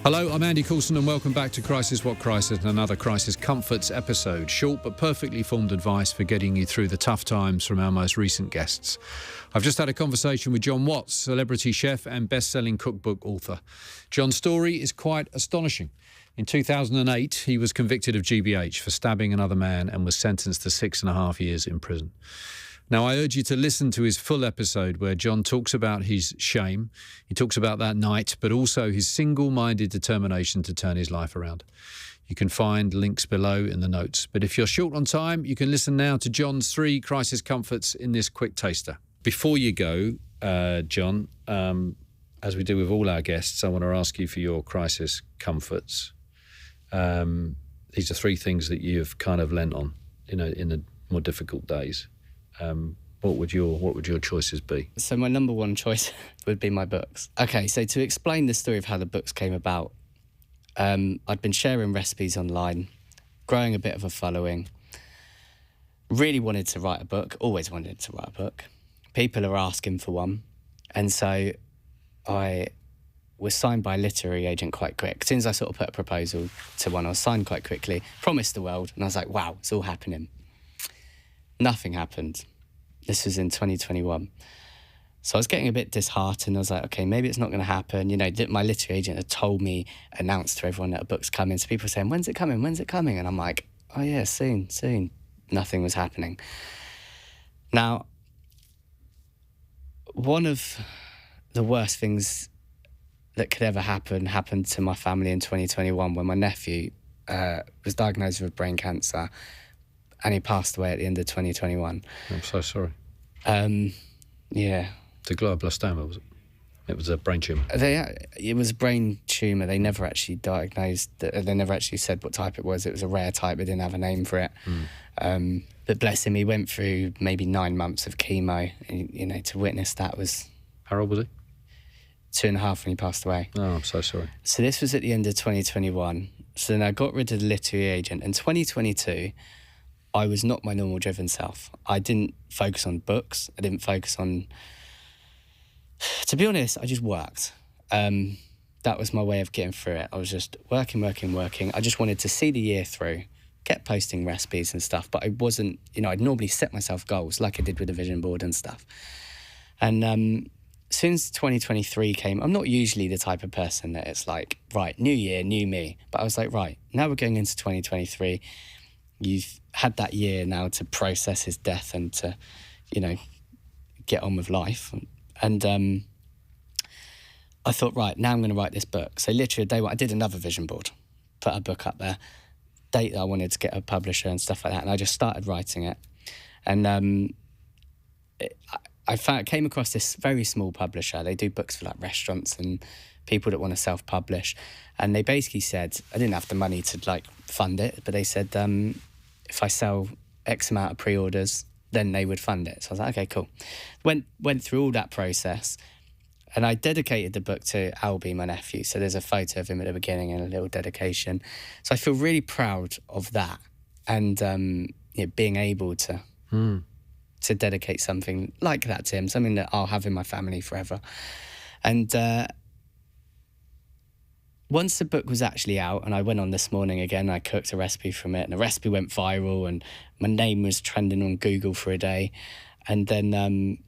Hello, I'm Andy Coulson and welcome back to Crisis What Crisis, another Crisis Comforts episode. Short but perfectly formed advice for getting you through the tough times from our most recent guests. I've just had a conversation with Jon Watts, celebrity chef and best-selling cookbook author. Jon's story is quite astonishing. In 2008, he was convicted of GBH for stabbing another man and was sentenced to 6.5 years in prison. Now, I urge you to listen to his full episode where Jon talks about his shame. He talks about that night, but also his single-minded determination to turn his life around. You can find links below in the notes. But if you're short on time, you can listen now to Jon's 3 crisis comforts in this quick taster. Before you go, Jon, as we do with all our guests, I want to ask you for your crisis comforts. These are 3 things that you've kind of lent on, in the more difficult days. What would your choices be? So my number one choice would be my books. Okay, so to explain the story of how the books came about, I'd been sharing recipes online, growing a bit of a following, really wanted to write a book, always wanted to write a book. People are asking for one. And so I was signed by a literary agent quite quick. As soon as I sort of put a proposal to one, I was signed quite quickly, promised the world, and I was like, wow, it's all happening. Nothing happened. This was in 2021. So I was getting a bit disheartened. I was like, okay, maybe it's not going to happen. My literary agent had told me, announced to everyone that a book's coming. So people were saying, when's it coming? When's it coming? And I'm like, oh yeah, soon. Nothing was happening. Now, one of the worst things that could ever happen happened to my family in 2021 when my nephew was diagnosed with brain cancer. And he passed away at the end of 2021. I'm so sorry. Yeah. It's a glioblastoma, was it? It was a brain tumour. It was a brain tumour. They never actually diagnosed it. They never actually said what type it was. It was a rare type. They didn't have a name for it. But bless him, he went through maybe 9 months of chemo. And, to witness that was... How old was he? 2.5 when he passed away. Oh, I'm so sorry. So this was at the end of 2021. So then I got rid of the literary agent. In 2022... I was not my normal driven self. I didn't focus on books. I didn't focus on... To be honest, I just worked. That was my way of getting through it. I was just working. I just wanted to see the year through, kept posting recipes and stuff, but I wasn't... I'd normally set myself goals like I did with the vision board and stuff. And since 2023 came, I'm not usually the type of person that it's like, right, new year, new me. But I was like, right, now we're going into 2023. You've had that year now to process his death and to, get on with life. And I thought, right, now I'm going to write this book. So literally day one, I did another vision board, put a book up there, date that I wanted to get a publisher and stuff like that. And I just started writing it. And I came across this very small publisher. They do books for like restaurants and people that want to self-publish. And they basically said, I didn't have the money to fund it, but they said, if I sell X amount of pre-orders, then they would fund it. So I was like, okay, cool. Went through all that process, and I dedicated the book to Albie, my nephew. So there's a photo of him at the beginning and a little dedication. So I feel really proud of that, and being able to dedicate something like that to him, something that I'll have in my family forever. And once the book was actually out, and I went on this morning again, I cooked a recipe from it, and the recipe went viral, and my name was trending on Google for a day. And then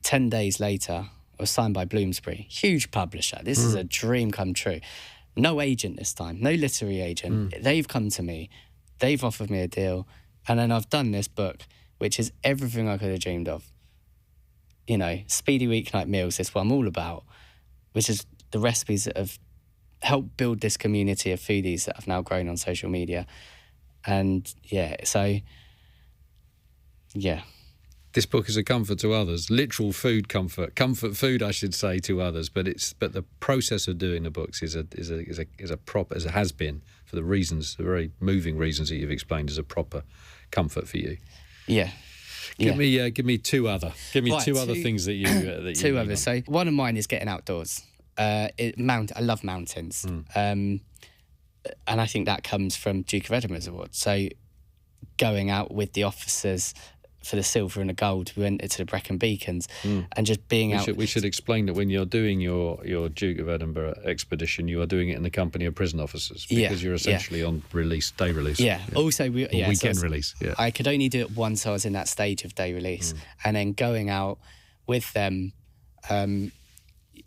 10 days later, I was signed by Bloomsbury, huge publisher. This is a dream come true. No agent this time, no literary agent. They've come to me, they've offered me a deal, and then I've done this book, which is everything I could have dreamed of. Speedy Weeknight meals is what I'm all about, which is the recipes that have help build this community of foodies that have now grown on social media. And This book is a comfort to others, literal food comfort food, I should say, to others. But the process of doing the books is a proper, as it has been for the very moving reasons that you've explained, is a proper comfort for you. Yeah. Give me two other things that you two others. So one of mine is getting outdoors. I love mountains, and I think that comes from Duke of Edinburgh's award. So going out with the officers for the silver and the gold, we went to the Brecon Beacons, and just being out. We should explain that when you're doing your Duke of Edinburgh expedition, you are doing it in the company of prison officers, because you're essentially on day release. Yeah. Also, weekend release. Yeah. I could only do it once I was in that stage of day release, and then going out with them.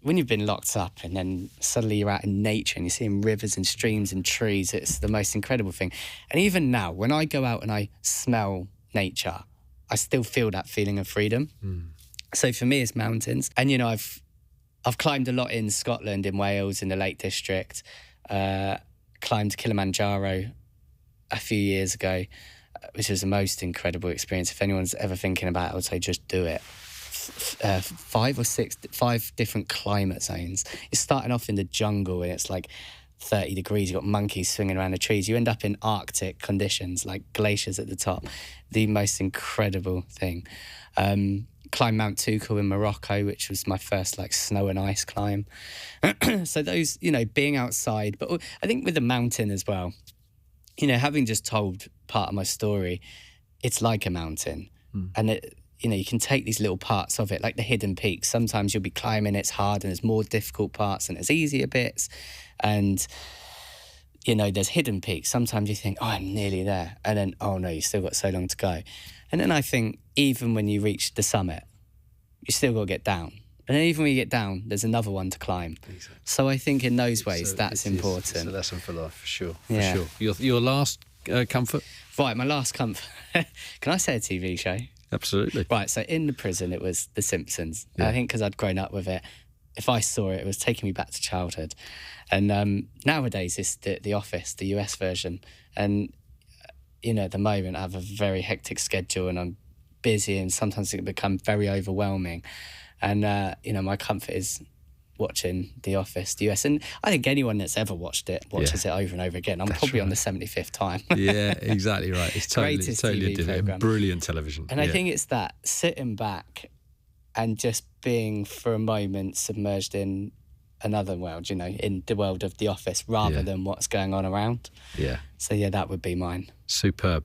When you've been locked up and then suddenly you're out in nature and you're seeing rivers and streams and trees, it's the most incredible thing. And even now, when I go out and I smell nature, I still feel that feeling of freedom. So for me, it's mountains. And, you know, I've climbed a lot in Scotland, in Wales, in the Lake District. Climbed Kilimanjaro a few years ago, which was the most incredible experience. If anyone's ever thinking about it, I would say just do it. 5 different climate zones. You're starting off in the jungle and it's like 30 degrees. You've got monkeys swinging around the trees. You end up in Arctic conditions, like glaciers at the top. The most incredible thing. Climbed Mount Toukal in Morocco, which was my first like snow and ice climb. So those, you know, being outside, but I think with the mountain as well, you know, having just told part of my story, it's like a mountain. And it, you know, you can take these little parts of it, like the hidden peaks. Sometimes you'll be climbing, it's hard, and there's more difficult parts and there's easier bits. And, you know, there's hidden peaks. Sometimes you think, oh, I'm nearly there. And then, oh, no, you've still got so long to go. And then I think even when you reach the summit, you still got to get down. And then even when you get down, there's another one to climb. Exactly. So I think in those ways, that's important. It's a lesson for life, for sure. Yeah. For sure. Your last comfort? Right, my last comfort. Can I say a TV show? Absolutely. Right, so in the prison, it was The Simpsons. Yeah. I think because I'd grown up with it, if I saw it, it was taking me back to childhood. And nowadays, it's the Office, the US version. And, you know, at the moment, I have a very hectic schedule and I'm busy and sometimes it can become very overwhelming. And, you know, my comfort is watching The Office, the US. And I think anyone that's ever watched it watches it over and over again. I'm probably on the 75th time. Yeah, exactly right. It's totally TV program. Brilliant television. And I think it's that sitting back and just being for a moment submerged in another world, you know, in the world of The Office rather than what's going on around. Yeah. So, yeah, that would be mine. Superb.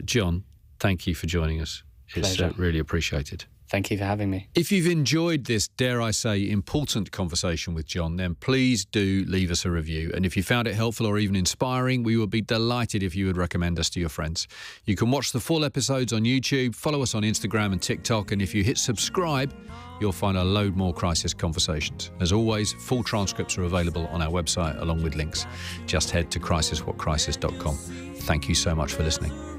Jon, thank you for joining us. It's really appreciated. Thank you for having me. If you've enjoyed this, dare I say, important conversation with Jon, then please do leave us a review. And if you found it helpful or even inspiring, we would be delighted if you would recommend us to your friends. You can watch the full episodes on YouTube, follow us on Instagram and TikTok, and if you hit subscribe, you'll find a load more crisis conversations. As always, full transcripts are available on our website along with links. Just head to crisiswhatcrisis.com. Thank you so much for listening.